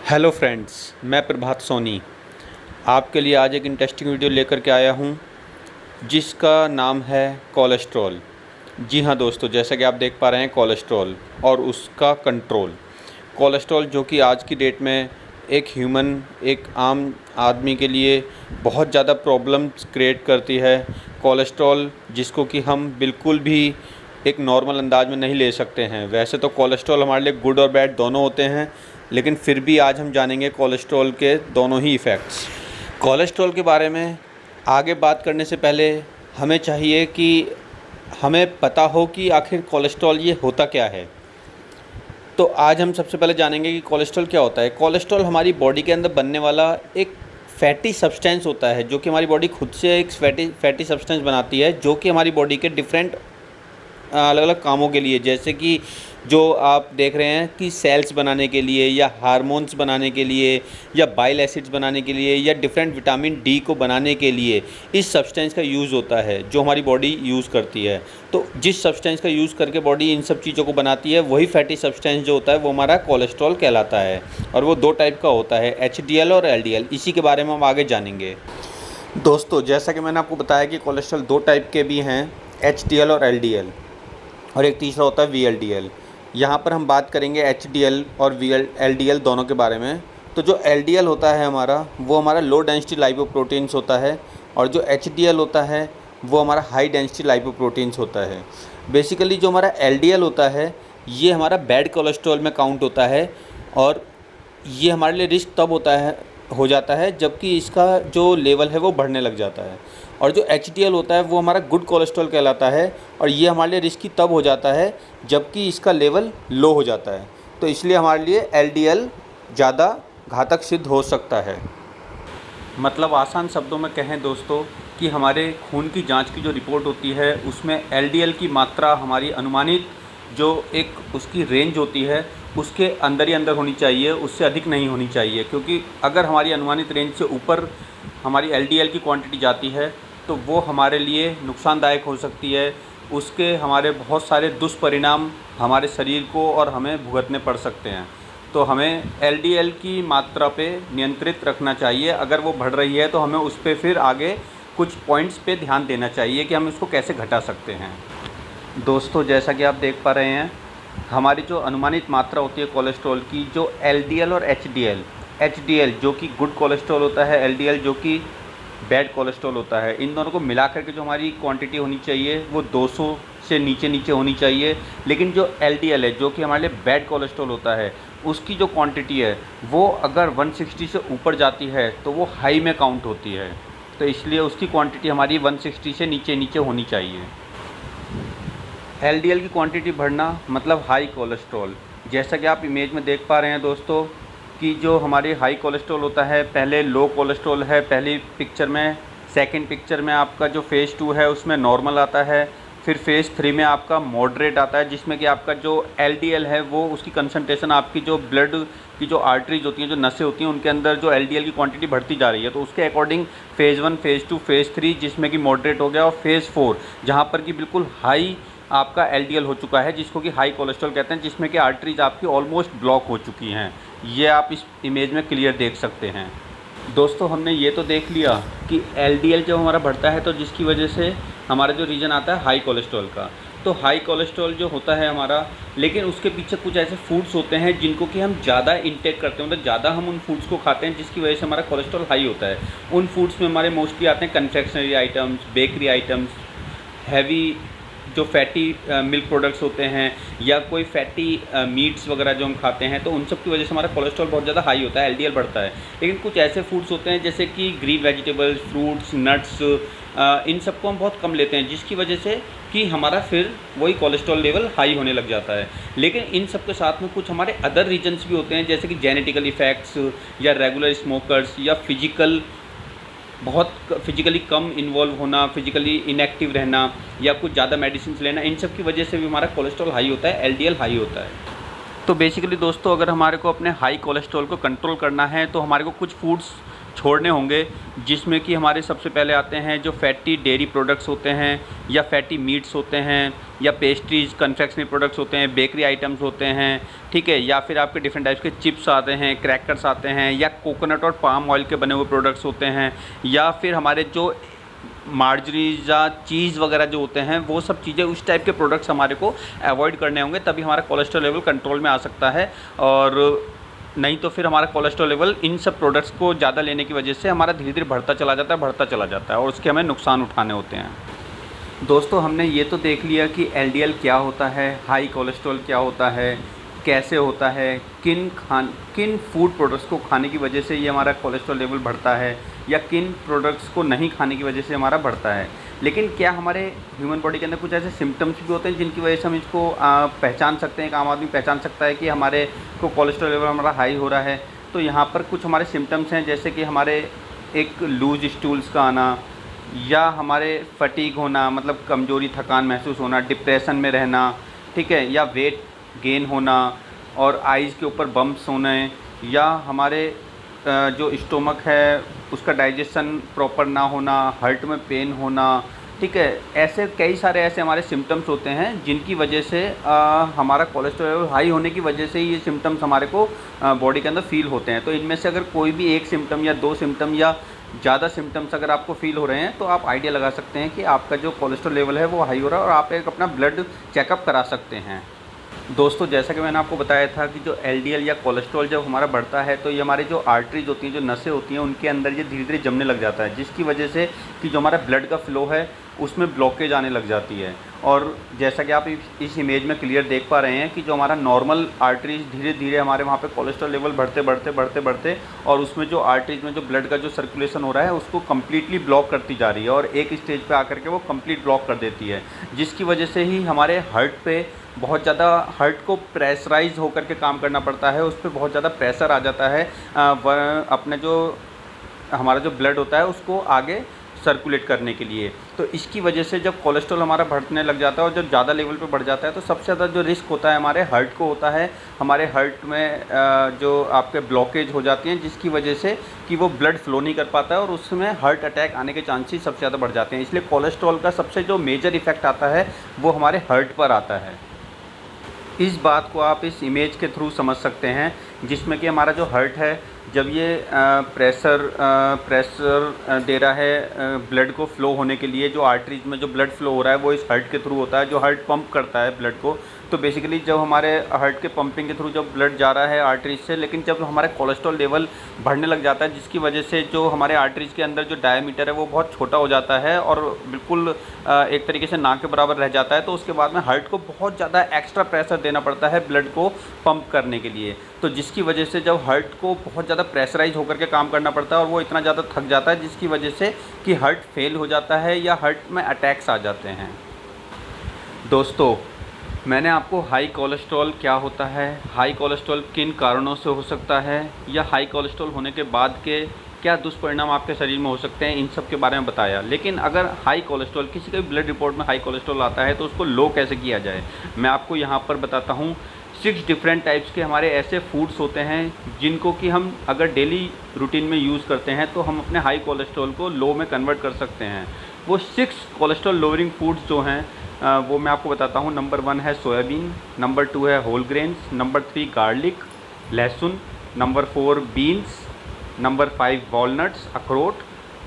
Hello friends, मैं प्रभात सोनी आपके लिए आज एक इंटरेस्टिंग वीडियो लेकर के आया हूं, जिसका नाम है कोलेस्ट्रॉल। जी हाँ दोस्तों, जैसा कि आप देख पा रहे हैं कोलेस्ट्रॉल और उसका कंट्रोल। कोलेस्ट्रॉल जो कि आज की डेट में एक आम आदमी के लिए बहुत ज़्यादा प्रॉब्लम्स क्रिएट करती है। कोलेस्ट्रॉल जिसको कि हम बिल्कुल भी एक नॉर्मल अंदाज में नहीं ले सकते हैं। वैसे तो कोलेस्ट्रॉल हमारे लिए गुड और बैड दोनों होते हैं, लेकिन फिर भी आज हम जानेंगे कोलेस्ट्रॉल के दोनों ही इफ़ेक्ट्स। कोलेस्ट्रॉल के बारे में आगे बात करने से पहले हमें चाहिए कि हमें पता हो कि आखिर कोलेस्ट्रॉल ये होता क्या है। तो आज हम सबसे पहले जानेंगे कि कोलेस्ट्रॉल क्या होता है। कोलेस्ट्रॉल हमारी बॉडी के अंदर बनने वाला एक फैटी सब्सटेंस होता है, जो कि हमारी बॉडी खुद से एक फैटी सब्सटेंस बनाती है, जो कि हमारी बॉडी के डिफरेंट अलग अलग कामों के लिए, जैसे कि जो आप देख रहे हैं कि सेल्स बनाने के लिए या हार्मोन्स बनाने के लिए या बाइल एसिड्स बनाने के लिए या डिफरेंट विटामिन डी को बनाने के लिए इस सब्सटेंस का यूज़ होता है, जो हमारी बॉडी यूज़ करती है। तो जिस सब्सटेंस का यूज़ करके बॉडी इन सब चीज़ों को बनाती है, वही फैटी सब्सटेंस जो होता है वो हमारा कोलेस्ट्रॉल कहलाता है। और वो दो टाइप का होता है, HDL और LDL। इसी के बारे में हम आगे जानेंगे। दोस्तों, जैसा कि मैंने आपको बताया कि कोलेस्ट्रॉल दो टाइप के भी हैं, HDL और LDL, और एक तीसरा होता है VLDL। यहाँ पर हम बात करेंगे HDL और LDL दोनों के बारे में। तो जो LDL होता है वो हमारा लो डेंसिटी लाइपोप्रोटीन्स होता है, और जो HDL होता है वो हमारा हाई डेंसिटी लाइपोप्रोटीन्स होता है। बेसिकली जो हमारा LDL होता है ये हमारा बैड कोलेस्ट्रॉल में काउंट होता है, और ये हमारे लिए रिस्क तब हो जाता है जबकि इसका जो लेवल है वो बढ़ने लग जाता है। और जो HDL होता है वो हमारा गुड कोलेस्ट्रॉल कहलाता है, और ये हमारे लिए रिस्की तब हो जाता है जबकि इसका लेवल लो हो जाता है। तो इसलिए हमारे लिए LDL ज़्यादा घातक सिद्ध हो सकता है। मतलब आसान शब्दों में कहें दोस्तों कि हमारे खून की जांच की जो रिपोर्ट होती है उसमें LDL की मात्रा हमारी अनुमानित जो एक उसकी रेंज होती है उसके अंदर ही अंदर होनी चाहिए, उससे अधिक नहीं होनी चाहिए। क्योंकि अगर हमारी अनुमानित रेंज से ऊपर हमारी LDL की क्वांटिटी जाती है तो वो हमारे लिए नुकसानदायक हो सकती है। उसके हमारे बहुत सारे दुष्परिणाम हमारे शरीर को और हमें भुगतने पड़ सकते हैं। तो हमें LDL की मात्रा पे नियंत्रित रखना चाहिए। अगर वो बढ़ रही है तो हमें उस पर फिर आगे कुछ पॉइंट्स पे ध्यान देना चाहिए कि हम इसको कैसे घटा सकते हैं। दोस्तों, जैसा कि आप देख पा रहे हैं, हमारी जो अनुमानित मात्रा होती है कोलेस्ट्रॉल की, जो LDL और HDL जो कि गुड कोलेस्ट्रॉल होता है, LDL जो कि बैड कोलेस्ट्रॉल होता है, इन दोनों को मिला करके जो हमारी क्वांटिटी होनी चाहिए वो 200 से नीचे होनी चाहिए। लेकिन जो LDL है जो कि हमारे लिए बैड कोलेस्ट्रॉल होता है, उसकी जो क्वांटिटी है वो अगर 160 से ऊपर जाती है तो वो हाई में काउंट होती है। तो इसलिए उसकी क्वांटिटी हमारी 160 से नीचे होनी चाहिए। LDL की क्वांटिटी बढ़ना मतलब हाई कोलेस्ट्रॉल। जैसा कि आप इमेज में देख पा रहे हैं दोस्तों कि जो हमारी हाई कोलेस्ट्रॉल होता है, पहले लो कोलेस्ट्रॉल है पहली पिक्चर में, सेकंड पिक्चर में आपका जो फेज़ 2 है उसमें नॉर्मल आता है, फिर फेज़ 3 में आपका मॉडरेट आता है, जिसमें कि आपका जो LDL है वो उसकी कंसंट्रेशन आपकी जो ब्लड की जो आर्टरीज होती हैं, जो नसें होती हैं, उनके अंदर जो LDL की क्वांटिटी बढ़ती जा रही है। तो उसके अकॉर्डिंग फेज़ 1, फेज़ 2, फेज़ 3 जिसमें कि मॉडरेट हो गया, और फेज़ 4 जहाँ पर कि बिल्कुल हाई आपका LDL हो चुका है, जिसको कि हाई कोलेस्ट्रॉल कहते हैं, जिसमें कि आर्टरीज आपकी ऑलमोस्ट ब्लॉक हो चुकी हैं। ये आप इस इमेज में क्लियर देख सकते हैं। दोस्तों, हमने ये तो देख लिया कि LDL जब हमारा बढ़ता है तो जिसकी वजह से हमारा जो रीजन आता है हाई कोलेस्ट्रॉल का, तो हाई कोलेस्ट्रॉल जो होता है हमारा, लेकिन उसके पीछे कुछ ऐसे फूड्स होते हैं जिनको कि हम ज़्यादा इंटेक करते हैं, मतलब ज़्यादा हम उन फूड्स को खाते हैं जिसकी वजह से हमारा कोलेस्ट्रॉल हाई होता है। उन फूड्स में हमारे मोस्टली आते हैं confectionery items, bakery items, heavy जो फैटी मिल्क प्रोडक्ट्स होते हैं, या कोई फैटी मीट्स वगैरह जो हम खाते हैं, तो उन सब की वजह से हमारा कोलेस्ट्रॉल बहुत ज़्यादा हाई होता है, LDL बढ़ता है। लेकिन कुछ ऐसे फूड्स होते हैं जैसे कि ग्रीन वेजिटेबल्स, फ्रूट्स, नट्स, इन सबको हम बहुत कम लेते हैं, जिसकी वजह से कि हमारा फिर वही कोलेस्ट्रॉल लेवल हाई होने लग जाता है। लेकिन इन सब के साथ में कुछ हमारे अदर रीजन्स भी होते हैं, जैसे कि जेनेटिकल इफ़ेक्ट्स, या रेगुलर स्मोकर्स, या बहुत फिजिकली कम इन्वॉल्व होना, फिजिकली इनएक्टिव रहना, या कुछ ज़्यादा मेडिसिन लेना, इन सब की वजह से भी हमारा कोलेस्ट्रॉल हाई होता है, LDL हाई होता है। तो बेसिकली दोस्तों, अगर हमारे को अपने हाई कोलेस्ट्रॉल को कंट्रोल करना है तो हमारे को कुछ फूड्स छोड़ने होंगे, जिसमें कि हमारे सबसे पहले आते हैं जो फैटी डेयरी प्रोडक्ट्स होते हैं या फैटी मीट्स होते हैं या पेस्ट्रीज़ कन्फेक्शनरी प्रोडक्ट्स होते हैं, बेकरी आइटम्स होते हैं, ठीक है, या फिर आपके डिफरेंट टाइप्स के चिप्स आते हैं, क्रैकर्स आते हैं, या कोकोनट और पाम ऑयल के बने हुए प्रोडक्ट्स होते हैं, या फिर हमारे जो मार्जरीज या चीज़ वगैरह जो होते हैं, वो सब चीज़ें उस टाइप के प्रोडक्ट्स हमारे को अवॉइड करने होंगे, तभी हमारा कोलेस्ट्रॉल लेवल कंट्रोल में आ सकता है। और नहीं तो फिर हमारा कोलेस्ट्रॉल लेवल इन सब प्रोडक्ट्स को ज़्यादा लेने की वजह से हमारा धीरे धीरे बढ़ता चला जाता है और उसके हमें नुकसान उठाने होते हैं। दोस्तों, हमने ये तो देख लिया कि एलडीएल क्या होता है, हाई कोलेस्ट्रॉल क्या होता है, कैसे होता है, किन फूड प्रोडक्ट्स को खाने की वजह से ये हमारा कोलेस्ट्रॉल लेवल बढ़ता है या किन प्रोडक्ट्स को नहीं खाने की वजह से हमारा बढ़ता है। लेकिन क्या हमारे ह्यूमन बॉडी के अंदर कुछ ऐसे सिम्टम्स भी होते हैं जिनकी वजह से हम इसको पहचान सकते हैं, एक आम आदमी पहचान सकता है कि हमारे को कोलेस्ट्रॉल लेवल हमारा हाई हो रहा है? तो यहाँ पर कुछ हमारे सिम्टम्स हैं, जैसे कि हमारे एक लूज स्टूल्स का आना, या हमारे फटीग होना, मतलब कमज़ोरी थकान महसूस होना, डिप्रेशन में रहना, ठीक है, या वेट गेन होना और आइज़ के ऊपर बम्प्स होने, या हमारे जो स्टोमक है उसका डाइजेशन प्रॉपर ना होना, हार्ट में पेन होना, ठीक है। ऐसे कई सारे ऐसे हमारे सिम्टम्स होते हैं जिनकी वजह से हमारा कोलेस्ट्रॉल लेवल हाई होने की वजह से ये सिम्टम्स हमारे को बॉडी के अंदर फ़ील होते हैं। तो इनमें से अगर कोई भी एक सिम्टम या दो सिम्टम या ज़्यादा सिम्टम्स अगर आपको फ़ील हो रहे हैं तो आप आइडिया लगा सकते हैं कि आपका जो कोलेस्ट्रॉल लेवल है वो हाई हो रहा है और आप एक अपना ब्लड चेकअप करा सकते हैं। दोस्तों, जैसा कि मैंने आपको बताया था कि जो एलडीएल या कोलेस्ट्रॉल जब हमारा बढ़ता है तो ये हमारी जो आर्टरीज होती हैं, जो नसें होती हैं, उनके अंदर ये धीरे धीरे जमने लग जाता है, जिसकी वजह से कि जो हमारा ब्लड का फ़्लो है उसमें ब्लॉकेज आने लग जाती है। और जैसा कि आप इस इमेज में क्लियर देख पा रहे हैं कि जो हमारा नॉर्मल आर्टरीज धीरे धीरे हमारे वहाँ पे कोलेस्ट्रॉल लेवल बढ़ते और उसमें जो आर्टरीज में जो ब्लड का जो सर्कुलेशन हो रहा है उसको कम्प्लीटली ब्लॉक करती जा रही है और एक स्टेज पे आकर के वो कम्प्लीट ब्लॉक कर देती है, जिसकी वजह से ही हमारे हार्ट पे बहुत ज़्यादा, हार्ट को प्रेशराइज होकर के काम करना पड़ता है, उस पर बहुत ज़्यादा प्रेशर आ जाता है अपने जो हमारा जो ब्लड होता है उसको आगे सर्कुलेट करने के लिए। तो इसकी वजह से जब कोलेस्ट्रॉल हमारा बढ़ने लग जाता है और जब ज़्यादा लेवल पे बढ़ जाता है तो सबसे ज़्यादा जो रिस्क होता है हमारे हार्ट को होता है। हमारे हार्ट में जो आपके ब्लॉकेज हो जाती हैं जिसकी वजह से कि वो ब्लड फ्लो नहीं कर पाता है और उसमें हार्ट अटैक आने के चांसेस सबसे ज़्यादा बढ़ जाते हैं। इसलिए कोलेस्ट्रॉल का सबसे जो मेजर इफ़ेक्ट आता है वो हमारे हार्ट पर आता है। इस बात को आप इस इमेज के थ्रू समझ सकते हैं, जिसमें कि हमारा जो हार्ट है जब ये प्रेशर दे रहा है ब्लड को फ़्लो होने के लिए, जो आर्टरीज में जो ब्लड फ़्लो हो रहा है वो इस हार्ट के थ्रू होता है, जो हार्ट पंप करता है ब्लड को। तो बेसिकली जब हमारे हार्ट के पंपिंग के थ्रू जब ब्लड जा रहा है आर्टरीज से, लेकिन जब हमारे कोलेस्ट्रॉल लेवल बढ़ने लग जाता है जिसकी वजह से जो हमारे आर्टरीज के अंदर जो डायमीटर है वो बहुत छोटा हो जाता है और बिल्कुल एक तरीके से ना के बराबर रह जाता है, तो उसके बाद में हार्ट को बहुत ज़्यादा एक्स्ट्रा प्रेशर देना पड़ता है ब्लड को पंप करने के लिए। तो जिसकी वजह से जब हार्ट को बहुत ज़्यादा प्रेशराइज होकर के काम करना पड़ता है और वो इतना ज़्यादा थक जाता है जिसकी वजह से कि हार्ट फेल हो जाता है या हार्ट में अटैक्स आ जाते हैं। दोस्तों, मैंने आपको हाई कोलेस्ट्रॉल क्या होता है, हाई कोलेस्ट्रॉल किन कारणों से हो सकता है या हाई कोलेस्ट्रॉल होने के बाद के क्या दुष्परिणाम आपके शरीर में हो सकते हैं, इन सब के बारे में बताया। लेकिन अगर हाई कोलेस्ट्रॉल, किसी के ब्लड रिपोर्ट में हाई कोलेस्ट्रॉल आता है तो उसको लो कैसे किया जाए, मैं आपको यहाँ पर बताता हूँ। 6 डिफरेंट टाइप्स के हमारे ऐसे फूड्स होते हैं जिनको कि हम अगर डेली रूटीन में यूज़ करते हैं तो हम अपने हाई कोलेस्ट्रॉल को लो में कन्वर्ट कर सकते हैं। वो 6 कोलेस्ट्रॉल लोअरिंग फूड्स जो हैं वो मैं आपको बताता हूँ। नंबर 1 है सोयाबीन, नंबर 2 है होल ग्रेन्स, नंबर 3 गार्लिक लहसुन, नंबर 4 बीन्स, नंबर 5 वॉलनट्स अखरोट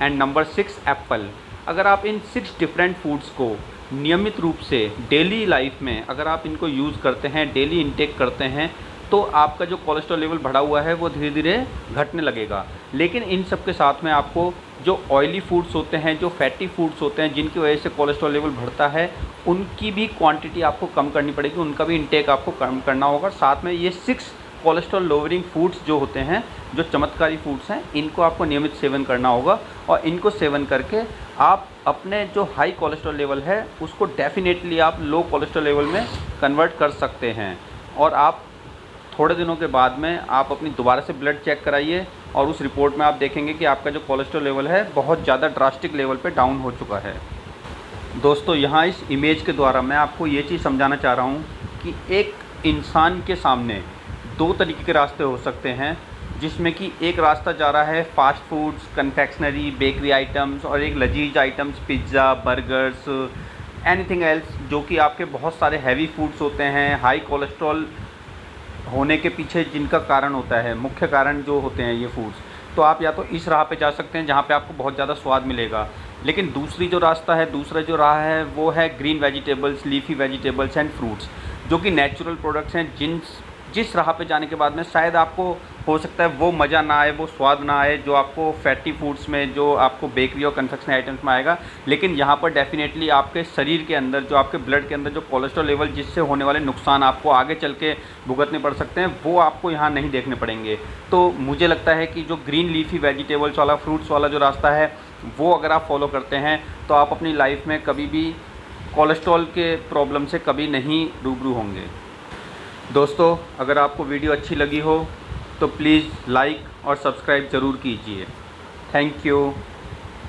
एंड नंबर 6 एप्पल। अगर आप इन 6 डिफरेंट फूड्स को नियमित रूप से डेली लाइफ में अगर आप इनको यूज़ करते हैं, डेली इंटेक करते हैं, तो आपका जो कोलेस्ट्रॉल लेवल बढ़ा हुआ है वो धीरे धीरे घटने लगेगा। लेकिन इन सब के साथ में आपको जो ऑयली फूड्स होते हैं, जो फैटी फूड्स होते हैं जिनकी वजह से कोलेस्ट्रॉल लेवल बढ़ता है, उनकी भी क्वांटिटी आपको कम करनी पड़ेगी, उनका भी इंटेक आपको कम करना होगा। साथ में ये 6 कोलेस्ट्रॉल लोअरिंग फूड्स जो होते हैं, जो चमत्कारी फूड्स हैं, इनको आपको नियमित सेवन करना होगा और इनको सेवन करके आप अपने जो हाई कोलेस्ट्रॉल लेवल है उसको डेफिनेटली आप लो कोलेस्ट्रॉल लेवल में कन्वर्ट कर सकते हैं। और आप थोड़े दिनों के बाद में आप अपनी दोबारा से ब्लड चेक कराइए और उस रिपोर्ट में आप देखेंगे कि आपका जो कोलेस्ट्रॉल लेवल है बहुत ज़्यादा ड्रास्टिक लेवल पे डाउन हो चुका है। दोस्तों, यहाँ इस इमेज के द्वारा मैं आपको ये चीज़ समझाना चाह रहा हूँ कि एक इंसान के सामने 2 तरीके के रास्ते हो सकते हैं। जिसमें कि एक रास्ता जा रहा है fast foods, confectionery, bakery items और एक लजीज items, pizza, burgers, anything else, जो कि आपके बहुत सारे हैवी फूड्स होते हैं, हाई कोलेस्ट्रॉल होने के पीछे जिनका कारण होता है, मुख्य कारण जो होते हैं ये फूड्स। तो आप या तो इस राह पे जा सकते हैं जहाँ पे आपको बहुत ज़्यादा स्वाद मिलेगा, लेकिन दूसरा जो राह है वो है green vegetables, leafy vegetables and fruits, जो कि नेचुरल प्रोडक्ट्स हैं। जिस राह पे जाने के बाद में शायद आपको हो सकता है वो मज़ा ना आए, वो स्वाद ना आए जो आपको फैटी फूड्स में, जो आपको बेकरी और कन्फेक्शनरी आइटम्स में आएगा। लेकिन यहाँ पर डेफिनेटली आपके शरीर के अंदर, जो आपके ब्लड के अंदर जो कोलेस्ट्रॉल लेवल, जिससे होने वाले नुकसान आपको आगे चल के भुगतने पड़ सकते हैं, वो आपको यहाँ नहीं देखने पड़ेंगे। तो मुझे लगता है कि जो ग्रीन लीफी वेजिटेबल्स वाला, फ्रूट्स वाला जो रास्ता है, वो अगर आप फॉलो करते हैं तो आप अपनी लाइफ में कभी भी कोलेस्ट्रॉल के प्रॉब्लम से कभी नहीं रूबरू होंगे। दोस्तों, अगर आपको वीडियो अच्छी लगी हो तो प्लीज़ लाइक और सब्सक्राइब ज़रूर कीजिए। Thank you.